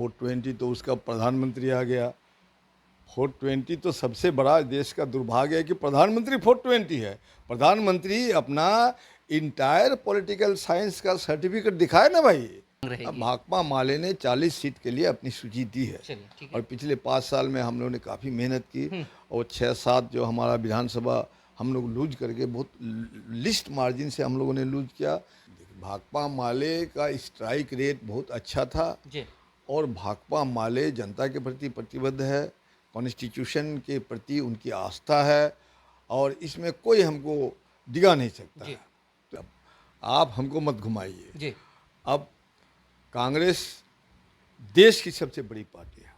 420 तो उसका प्रधानमंत्री आ गया। 420 तो सबसे बड़ा देश का दुर्भाग्य है कि प्रधानमंत्री 420 है। प्रधानमंत्री अपना इंटायर पॉलिटिकल साइंस का सर्टिफिकेट दिखाए ना भाई। अब रहेगी। भाकपा माले ने 40 सीट के लिए अपनी सूची दी है चलिए ठीक और है। पिछले 5 साल में हम लोगों ने काफ़ी मेहनत की और 6-7 जो हमारा विधानसभा हम लोग लूज करके बहुत लिस्ट मार्जिन से हम लोगों ने लूज किया। देखिए, भाकपा माले का स्ट्राइक रेट बहुत अच्छा था जी और भाकपा माले जनता के प्रति प्रतिबद्ध है, कॉन्स्टिट्यूशन के प्रति उनकी आस्था है और इसमें कोई हमको डिगा नहीं सकता जी है। तो अब आप हमको मत घुमाइए। जी अब कांग्रेस देश की सबसे बड़ी पार्टी है,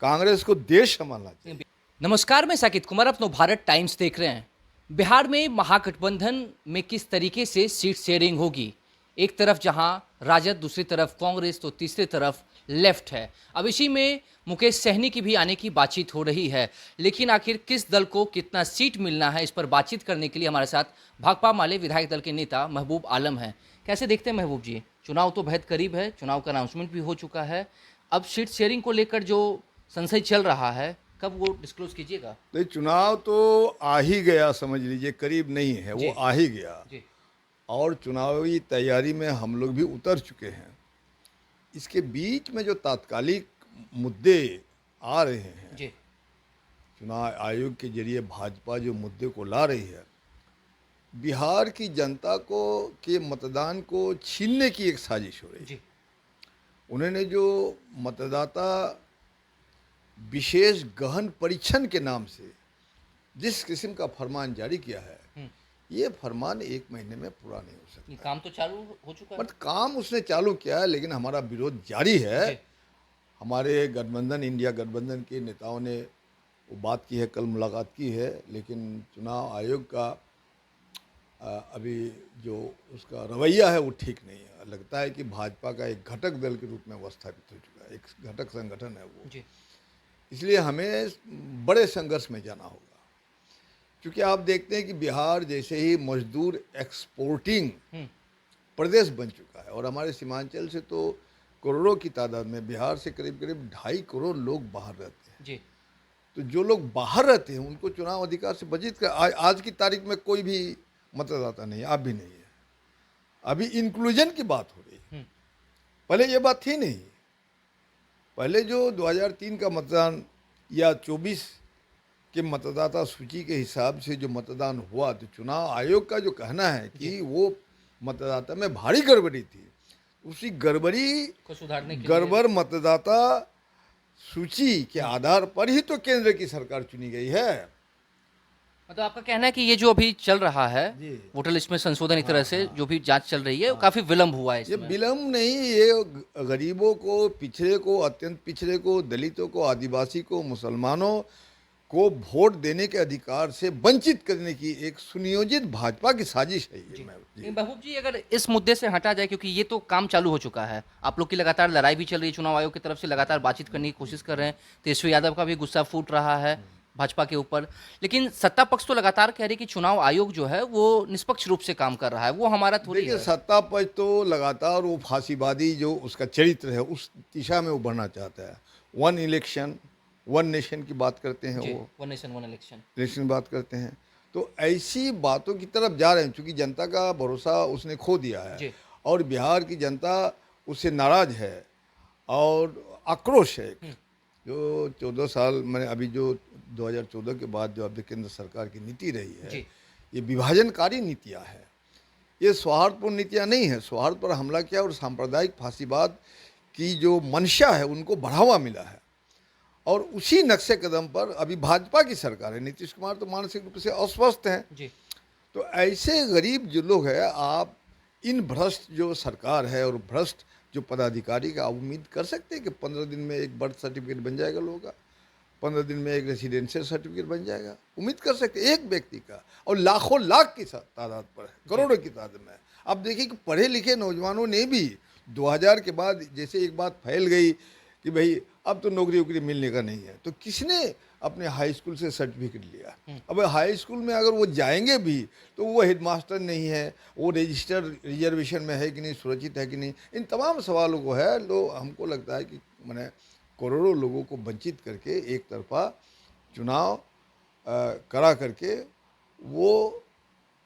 कांग्रेस को देश संभालना चाहिए। नमस्कार, मैं साकिब कुमार, आप भारत टाइम्स देख रहे हैं। बिहार में महागठबंधन में किस तरीके से सीट शेयरिंग होगी? एक तरफ जहां राजद, दूसरी तरफ कांग्रेस, तो तीसरी तरफ लेफ्ट है। अब इसी में मुकेश सहनी की भी आने की बातचीत हो रही है, लेकिन आखिर किस दल को कितना सीट मिलना है, इस पर बातचीत करने के लिए हमारे साथ भाकपा माले विधायक दल के नेता महबूब आलम हैं। कैसे देखते हैं महबूब जी? चुनाव तो बेहद करीब है, चुनाव का अनाउंसमेंट भी हो चुका है। अब सीट शेयरिंग को लेकर जो संशय चल रहा है, कब वो डिस्क्लोज कीजिएगा? नहीं, चुनाव तो आ ही गया, समझ लीजिए, करीब नहीं है, जी वो आ ही गया जी और चुनावी तैयारी में हम लोग भी उतर चुके हैं। इसके बीच में जो तात्कालिक मुद्दे आ रहे हैं, जी चुनाव आयोग के जरिए भाजपा जो मुद्दे को ला रही है, बिहार की जनता को के मतदान को छीनने की एक साजिश हो रही है। जी उन्होंने जो मतदाता विशेष गहन परीक्षण के नाम से जिस किस्म का फरमान जारी किया है, ये फरमान 1 महीने में पूरा नहीं हो सकता। ये काम तो चालू हो चुका है। बट काम उसने चालू किया है, लेकिन हमारा विरोध जारी है। जी हमारे गठबंधन, इंडिया गठबंधन के नेताओं ने वो बात की है, कल मुलाकात की है, लेकिन चुनाव आयोग का अभी जो उसका रवैया है वो ठीक नहीं है। लगता है कि भाजपा का एक घटक दल के रूप में वो स्थापित हो चुका है, एक घटक संगठन है वो। जी इसलिए हमें बड़े संघर्ष में जाना होगा, क्योंकि आप देखते हैं कि बिहार जैसे ही मजदूर एक्सपोर्टिंग प्रदेश बन चुका है और हमारे सीमांचल से तो करोड़ों की तादाद में, बिहार से करीब करीब 2.5 करोड़ लोग बाहर रहते हैं। जी तो जो लोग बाहर रहते हैं उनको चुनाव अधिकार से वंचित कर, आज की तारीख में कोई भी मतदाता नहीं है, आप भी नहीं है। अभी इंक्लूजन की बात हो रही है, पहले ये बात थी नहीं। पहले जो 2003 का मतदान या 24 के मतदाता सूची के हिसाब से जो मतदान हुआ, तो चुनाव आयोग का जो कहना है कि वो मतदाता में भारी गड़बड़ी थी, उसी गड़बड़ी को सुधारने के लिए गड़बड़ मतदाता सूची के आधार पर ही तो केंद्र की सरकार चुनी गई है। मतलब आपका कहना है कि ये जो अभी चल रहा है जी। वोटर लिस्ट में संशोधन, एक तरह से जो भी जांच चल रही है, वो काफी विलंब हुआ है ये इसमें। विलम्ब नहीं, ये गरीबों को, पिछड़े को, अत्यंत पिछड़े को, दलितों को, आदिवासी को, मुसलमानों को वोट देने के अधिकार से वंचित करने की एक सुनियोजित भाजपा की साजिश है ये। नहीं, महबूब जी, अगर इस मुद्दे से हटा जाए, क्योंकि ये तो काम चालू हो चुका है, आप लोग की लगातार लड़ाई भी चल रही है, चुनाव आयोग की तरफ से लगातार बातचीत करने की कोशिश कर रहे हैं, तेजस्वी यादव का भी गुस्सा फूट रहा है भाजपा के ऊपर, लेकिन सत्ता पक्ष तो लगातार कह रही है कि चुनाव आयोग जो है वो निष्पक्ष रूप से काम कर रहा है, वो हमारा थोड़ी देखिए, है। सत्ता पक्ष तो लगातार वो फांसीवादी जो उसका चरित्र है उस दिशा में वो बढ़ना चाहता है। 1 इलेक्शन 1 नेशन की बात करते हैं, जी, वो one nation one election. Election बात करते हैं, तो ऐसी बातों की तरफ जा रहे हैं, क्योंकि जनता का भरोसा उसने खो दिया जी है और बिहार की जनता उससे नाराज है और आक्रोश है। जो 14 साल मैंने अभी जो 2014 के बाद जो अब केंद्र सरकार की नीति रही है, जी ये विभाजनकारी नीतियाँ है, ये सौहार्दपूर्ण नीतियाँ नहीं है। सौहार्द पर हमला किया और सांप्रदायिक फांसीवाद की जो मंशा है उनको बढ़ावा मिला है और उसी नक्शे कदम पर अभी भाजपा की सरकार है। नीतीश कुमार तो मानसिक रूप से अस्वस्थ हैं। जी तो ऐसे गरीब जो लोग हैं, आप इन भ्रष्ट जो सरकार है और भ्रष्ट जो पदाधिकारी का, आप उम्मीद कर सकते हैं कि 15 दिन में एक बर्थ सर्टिफिकेट बन जाएगा लोगों का, 15 दिन में एक रेसिडेंशियल सर्टिफिकेट बन जाएगा? उम्मीद कर सकते हैं एक व्यक्ति का, और लाखों लाख की तादाद पर है, करोड़ों की तादाद में है। अब देखिए कि पढ़े लिखे नौजवानों ने भी 2000 के बाद जैसे एक बात फैल गई कि भाई अब तो नौकरी वोकरी मिलने का नहीं है, तो किसने अपने हाई स्कूल से सर्टिफिकेट लिया? अब हाई स्कूल में अगर वो जाएंगे भी तो वो हेडमास्टर नहीं है, वो रजिस्टर रिजर्वेशन में है कि नहीं, सुरक्षित है कि नहीं, इन तमाम सवालों को है। लोग, हमको लगता है कि मैंने करोड़ों लोगों को वंचित करके एक तरफा चुनाव करा करके वो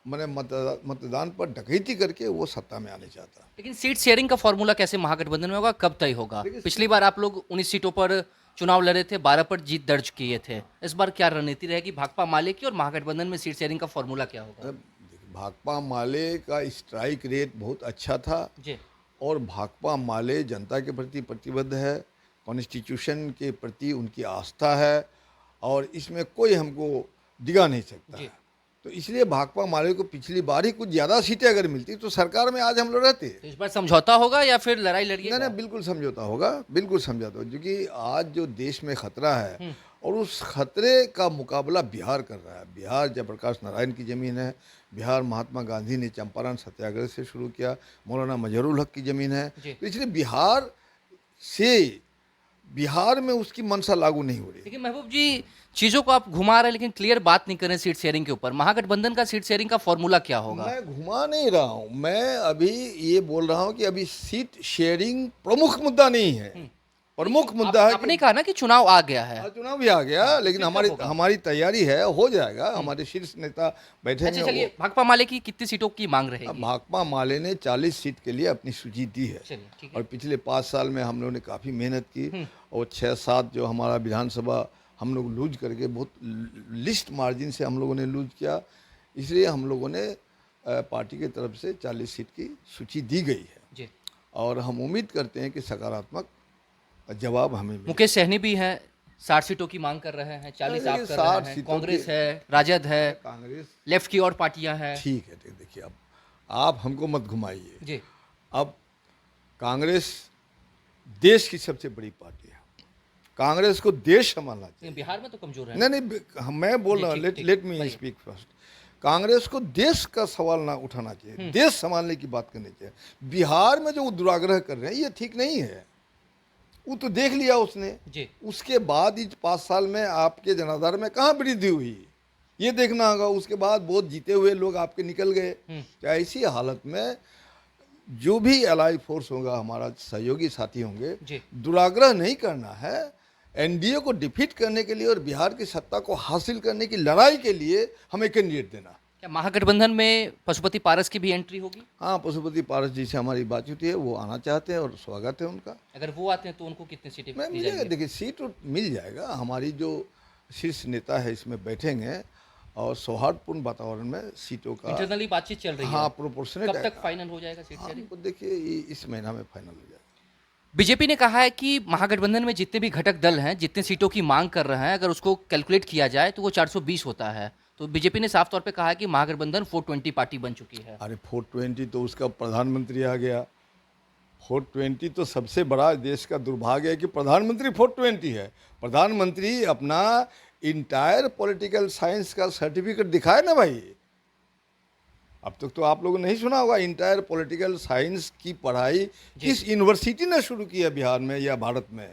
मैंने मतदान पर डकैती करके वो सत्ता में आने चाहता। लेकिन सीट शेयरिंग का फॉर्मूला कैसे महागठबंधन में होगा, कब तय होगा? पिछली बार आप लोग 19 सीटों पर चुनाव लड़े थे, 12 पर जीत दर्ज किए थे। इस बार क्या रणनीति रहेगी भाकपा माले की, और महागठबंधन में सीट शेयरिंग का फॉर्मूला क्या होगा? देखिए, भाकपा माले का स्ट्राइक रेट बहुत अच्छा था जी और भाकपा माले जनता के प्रति प्रतिबद्ध है, कॉन्स्टिट्यूशन के प्रति उनकी आस्था है और इसमें कोई हमको डिगा नहीं सकता जी। है। तो इसलिए भाकपा माले को पिछली बार ही कुछ ज़्यादा सीटें अगर मिलती तो सरकार में आज हम लोग रहते। तो इस बार समझौता होगा या फिर लड़ाई लड़िएगा? नहीं, बिल्कुल समझौता होगा, बिल्कुल समझौता होगा, क्योंकि आज जो देश में खतरा है और उस खतरे का मुकाबला बिहार कर रहा है। बिहार जयप्रकाश नारायण की ज़मीन है, बिहार महात्मा गांधी ने चंपारण सत्याग्रह से शुरू किया, मौलाना मजहरूल हक की ज़मीन है। जी। तो इसलिए बिहार में उसकी मंशा लागू नहीं हो रही। लेकिन महबूब जी, चीजों को आप घुमा रहे हैं लेकिन क्लियर बात नहीं कर रहे सीट शेयरिंग के ऊपर। महागठबंधन का सीट शेयरिंग का फॉर्मूला क्या होगा? मैं घुमा नहीं रहा हूँ, मैं अभी ये बोल रहा हूँ कि अभी सीट शेयरिंग प्रमुख मुद्दा नहीं है। प्रमुख मुद्दा है आपने कहा ना कि चुनाव आ गया है। चुनाव भी आ गया, लेकिन फिर कब होगा? हमारी तैयारी है, हो जाएगा। हमारे शीर्ष नेता बैठेंगे। अच्छा चलिए, भाकपा माले की कितनी सीटों की मांग अब रहेगी? भाकपा माले ने 40 सीट के लिए अपनी सूची दी है चलिए ठीक है। और पिछले 5 साल में हम लोगों ने काफ़ी मेहनत की और 6-7 जो हमारा विधानसभा हम लोग लूज करके बहुत लिस्ट मार्जिन से हम लोगों ने लूज किया, इसलिए हम लोगों ने पार्टी की तरफ से 40 सीट की सूची दी गई है जी। और हम उम्मीद करते हैं कि सकारात्मक जवाब हमें मिले। मुकेश सहनी भी हैं, 60 सीटों की मांग कर रहे हैं, 40 आप देखिए, कर 60 रहे हैं, सीटों कांग्रेस की- है, राजद है, कांग्रेस लेफ्ट की और पार्टियां हैं। ठीक है, देखिए अब आप हमको मत घुमाइए। जी अब कांग्रेस देश की सबसे बड़ी पार्टी है, कांग्रेस को देश संभालना चाहिए। लेकिन बिहार में तो कमजोर है। नहीं, मैं बोल जी, रहा हूँ, ठीक, ठीक, लेट मी बताइए। Speak first. कांग्रेस को देश का सवाल ना उठाना चाहिए, देश संभालने की बात करनी चाहिए। बिहार में जो वो दुराग्रह कर रहे हैं ये ठीक नहीं है, वो तो देख लिया उसने। जी उसके बाद इस 5 साल में आपके जनाधार में कहाँ वृद्धि हुई ये देखना होगा। उसके बाद बहुत जीते हुए लोग आपके निकल गए। तो ऐसी हालत में जो भी एलाई फोर्स होगा, हमारा सहयोगी साथी होंगे, जी। दुराग्रह नहीं करना है। एनडीए को डिफीट करने के लिए और बिहार की सत्ता को हासिल करने की लड़ाई के लिए हमें कैंडिडेट देना। क्या महागठबंधन में पशुपति पारस की भी एंट्री होगी? हाँ, पशुपति पारस जी से हमारी बातचीत हुई है, वो आना चाहते हैं और स्वागत है उनका। अगर वो आते हैं तो उनको कितनी सीटें मैं दी मिलेगा, जाएंगी? देखिए सीट तो मिल जाएगा। हमारी जो शीर्ष नेता है इसमें बैठेंगे और सौहार्दपूर्ण वातावरण में सीटों का इंटरनली बातचीत चल रही हाँ है। प्रोपोर्शनेट कब तक फाइनल हो जाएगा सीट शेयरिंग? हमको देखिए इस महीना में फाइनल हो जाएगा। बीजेपी ने कहा है कि महागठबंधन में जितने भी घटक दल हैं, जितने सीटों की मांग कर रहे हैं, अगर उसको कैलकुलेट किया जाए तो वो 420 होता है। तो बीजेपी ने साफ तौर पे कहा है कि महागठबंधन 420 पार्टी बन चुकी है। अरे 420 तो उसका प्रधानमंत्री आ गया। 420 तो सबसे बड़ा देश का दुर्भाग्य है कि प्रधानमंत्री 420 है। प्रधानमंत्री अपना इंटायर पॉलिटिकल साइंस का सर्टिफिकेट दिखाए ना भाई। अब तक तो आप लोगों ने नहीं सुना होगा इंटायर पॉलिटिकल साइंस की पढ़ाई किस यूनिवर्सिटी ने शुरू की है बिहार में या भारत में,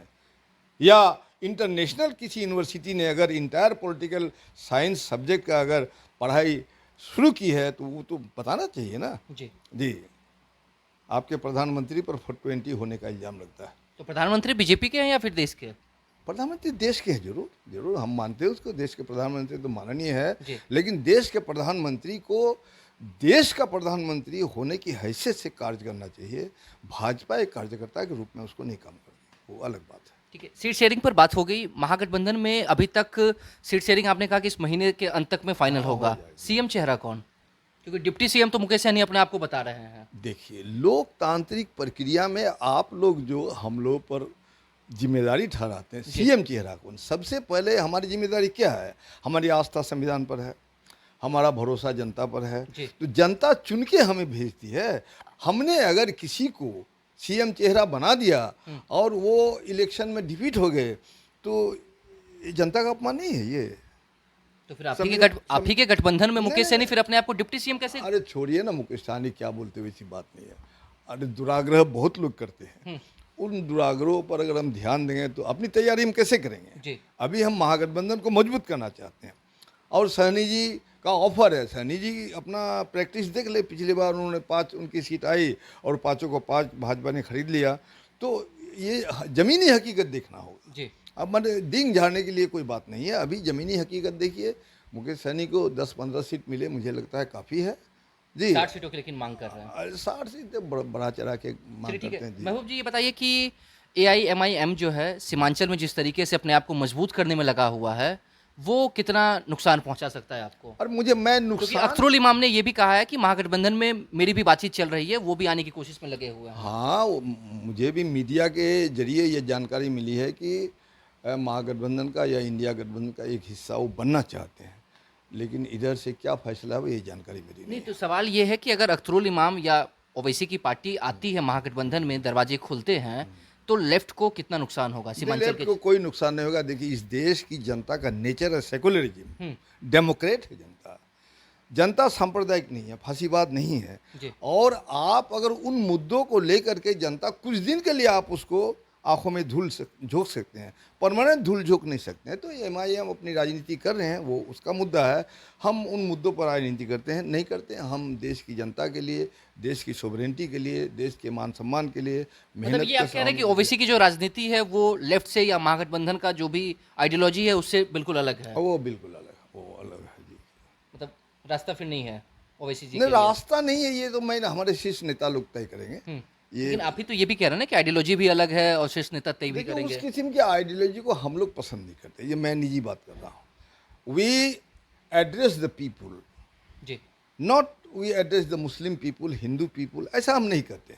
या इंटरनेशनल किसी यूनिवर्सिटी ने अगर इंटायर पॉलिटिकल साइंस सब्जेक्ट का अगर पढ़ाई शुरू की है तो वो तो बताना चाहिए ना। जी जी, आपके प्रधानमंत्री पर 420 होने का इल्ज़ाम लगता है। तो प्रधानमंत्री बीजेपी के हैं या फिर देश के? प्रधानमंत्री देश के हैं, जरूर जरूर हम मानते हैं उसको, देश के प्रधानमंत्री तो माननीय है, जी। लेकिन देश के प्रधानमंत्री को देश का प्रधानमंत्री होने की हैसियत से कार्य करना चाहिए। भाजपा एक कार्यकर्ता के रूप में उसको नहीं काम करती, वो अलग बात है। ठीक है, सीट शेयरिंग पर बात हो गई। महागठबंधन में अभी तक सीट शेयरिंग आपने कहा कि इस महीने के अंत तक में फाइनल होगा। सीएम चेहरा कौन? क्योंकि डिप्टी सीएम तो मुकेश सहनी अपने आप को बता रहे हैं। देखिए, लोकतांत्रिक प्रक्रिया में आप लोग जो हम लोग पर जिम्मेदारी ठहराते हैं, सीएम चेहरा कौन, सबसे पहले हमारी जिम्मेदारी क्या है? हमारी आस्था संविधान पर है, हमारा भरोसा जनता पर है। जी। तो जनता चुन के हमें भेजती है। हमने अगर किसी को सीएम चेहरा बना दिया और वो इलेक्शन में डिफीट हो गए तो ये जनता का अपमान नहीं है ये? तो फिर आप ही के गठबंधन में मुकेश सहनी फिर अपने आप को डिप्टी सीएम कैसे? अरे छोड़िए ना, मुकेश सहनी क्या बोलते हुए ऐसी बात नहीं है। अरे दुराग्रह बहुत लोग करते हैं, उन दुराग्रहों पर अगर हम ध्यान देंगे तो अपनी तैयारी हम कैसे करेंगे? जी अभी हम महागठबंधन को मजबूत करना चाहते हैं और सहनी जी का ऑफर है। सहनी जी अपना प्रैक्टिस देख ले, पिछली बार उन्होंने 5 उनकी सीट आई और पाँचों को 5 भाजपा ने खरीद लिया। तो ये ज़मीनी हकीकत देखना होगा। जी अब मैंने डींग झाड़ने के लिए कोई बात नहीं है, अभी ज़मीनी हकीकत देखिए। मुकेश सहनी को 10-15 सीट मिले, मुझे लगता है काफ़ी है जी। 60 सीटों की लेकिन मांग कर रहे हैं। 60 सीटें बढ़ा चढ़ा के मांग चलिए ठीक करते है, हैं जी। महबूब जी ये बताइए कि AIMIM जो है सीमांचल में जिस तरीके से अपने आप को मजबूत करने में लगा हुआ है, वो कितना नुकसान पहुंचा सकता है आपको? और मैं क्योंकि नुकसान, अख्तरुल इमाम ने ये भी कहा है कि महागठबंधन में मेरी भी बातचीत चल रही है, वो भी आने की कोशिश में लगे हुए हैं। हाँ, मुझे भी मीडिया के जरिए ये जानकारी मिली है कि महागठबंधन का या इंडिया गठबंधन का एक हिस्सा वो बनना चाहते हैं, लेकिन इधर से क्या फैसला है ये जानकारी मेरी नहीं नहीं तो सवाल ये है कि अगर अख्तरुल इमाम या ओवैसी की पार्टी आती है महागठबंधन में, दरवाजे खुलते हैं, तो लेफ्ट को कितना नुकसान होगा है। सीमांचल लेफ्ट के? को कोई नुकसान नहीं होगा। देखिए, इस देश की जनता का नेचर है सेकुलरिज्म, डेमोक्रेट है जनता। जनता सांप्रदायिक नहीं है, फांसीवाद नहीं है। जी और आप अगर उन मुद्दों को लेकर के जनता कुछ दिन के लिए आप उसको आंखों में झोंक सकते हैं, परमानेंट धूल झोंक नहीं सकते हैं। तो ये MIM अपनी राजनीति कर रहे हैं, वो उसका मुद्दा है। हम उन मुद्दों पर राजनीति करते हैं नहीं करते हैं। हम देश की जनता के लिए, देश की सोवरेनिटी के लिए, देश के मान सम्मान के लिए मतलब मेहनत ये आप कह रहे हैं कि ओवैसी की जो राजनीति है वो लेफ्ट से या महागठबंधन का जो भी आइडियोलॉजी है उससे बिल्कुल अलग है, वो बिल्कुल अलग है, वो अलग है जी। मतलब रास्ता फिर नहीं है ओवैसी जी नहीं, के लिए। रास्ता नहीं है, ये तो मैं हमारे शीर्ष नेता लोग तय करेंगे। ये लेकिन आप ही तो ये भी कह रहे हैं ना कि आइडियोलॉजी भी अलग है और शीर्ष नेता तय भी देखिए, करेंगे। उस किस्म की आइडियोलॉजी को हम लोग पसंद नहीं करते। ये मैं निजी बात कर रहा हूँ। वी एड्रेस द पीपुल, जी not we address the Muslim people, Hindu people, ऐसा हम नहीं करते।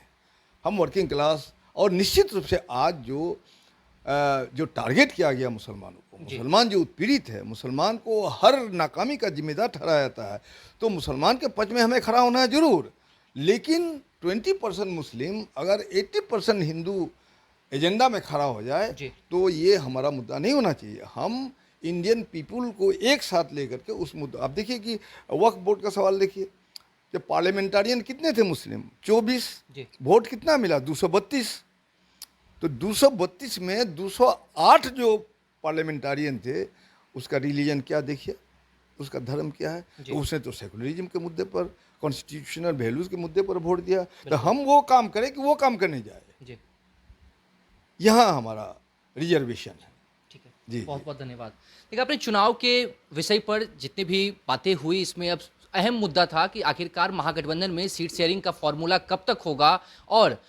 हम वर्किंग क्लास, और निश्चित रूप से आज जो टारगेट किया गया मुसलमानों को, मुसलमान जो उत्पीड़ित है, मुसलमान को हर नाकामी का जिम्मेदार ठहराया जाता है, तो मुसलमान के पक्ष में हमें खड़ा होना है जरूर। लेकिन 20% मुस्लिम अगर 80% हिंदू एजेंडा में खड़ा हो जाए जी। तो ये हमारा मुद्दा नहीं होना चाहिए। हम इंडियन पीपुल को एक साथ लेकर के उस मुद्दा, आप देखिए कि वक्फ बोर्ड का सवाल देखिए कि पार्लियामेंटारियन कितने थे मुस्लिम, 24, जी वोट कितना मिला, 232। तो 232 में 208 जो पार्लियामेंटारियन थे, उसका रिलीजन क्या देखिए, उसका धर्म क्या है। तो उसने तो सेकुलरिज्म के मुद्दे पर, कॉन्स्टिट्यूशनल वैल्यूज के मुद्दे पर वोट दिया। तो हम वो काम करें कि वो काम करने जाए, जी यहाँ हमारा रिजर्वेशन है। ठीक है जी, बहुत बहुत धन्यवाद। देखिए अपने चुनाव के विषय पर जितनी भी बातें हुई, इसमें अब अहम मुद्दा था कि आखिरकार महागठबंधन में सीट शेयरिंग का फॉर्मूला कब तक होगा, और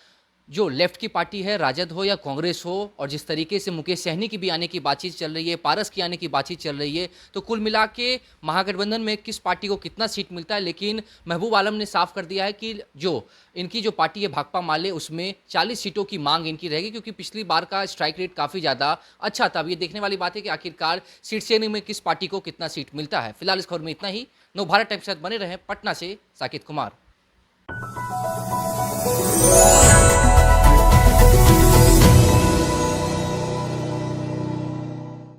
जो लेफ्ट की पार्टी है, राजद हो या कांग्रेस हो, और जिस तरीके से मुकेश सहनी की भी आने की बातचीत चल रही है, पारस की आने की बातचीत चल रही है, तो कुल मिला के महागठबंधन में किस पार्टी को कितना सीट मिलता है। लेकिन महबूब आलम ने साफ कर दिया है कि जो इनकी जो पार्टी है भाकपा माले, उसमें 40 सीटों की मांग इनकी रहेगी, क्योंकि पिछली बार का स्ट्राइक रेट काफ़ी ज़्यादा अच्छा था। अब ये देखने वाली बात है कि आखिरकार सीट शेयरिंग में किस पार्टी को कितना सीट मिलता है। फिलहाल इस खबर में इतना ही। नव भारत टाइम्स के साथ बने रहें। पटना से साकिब कुमार।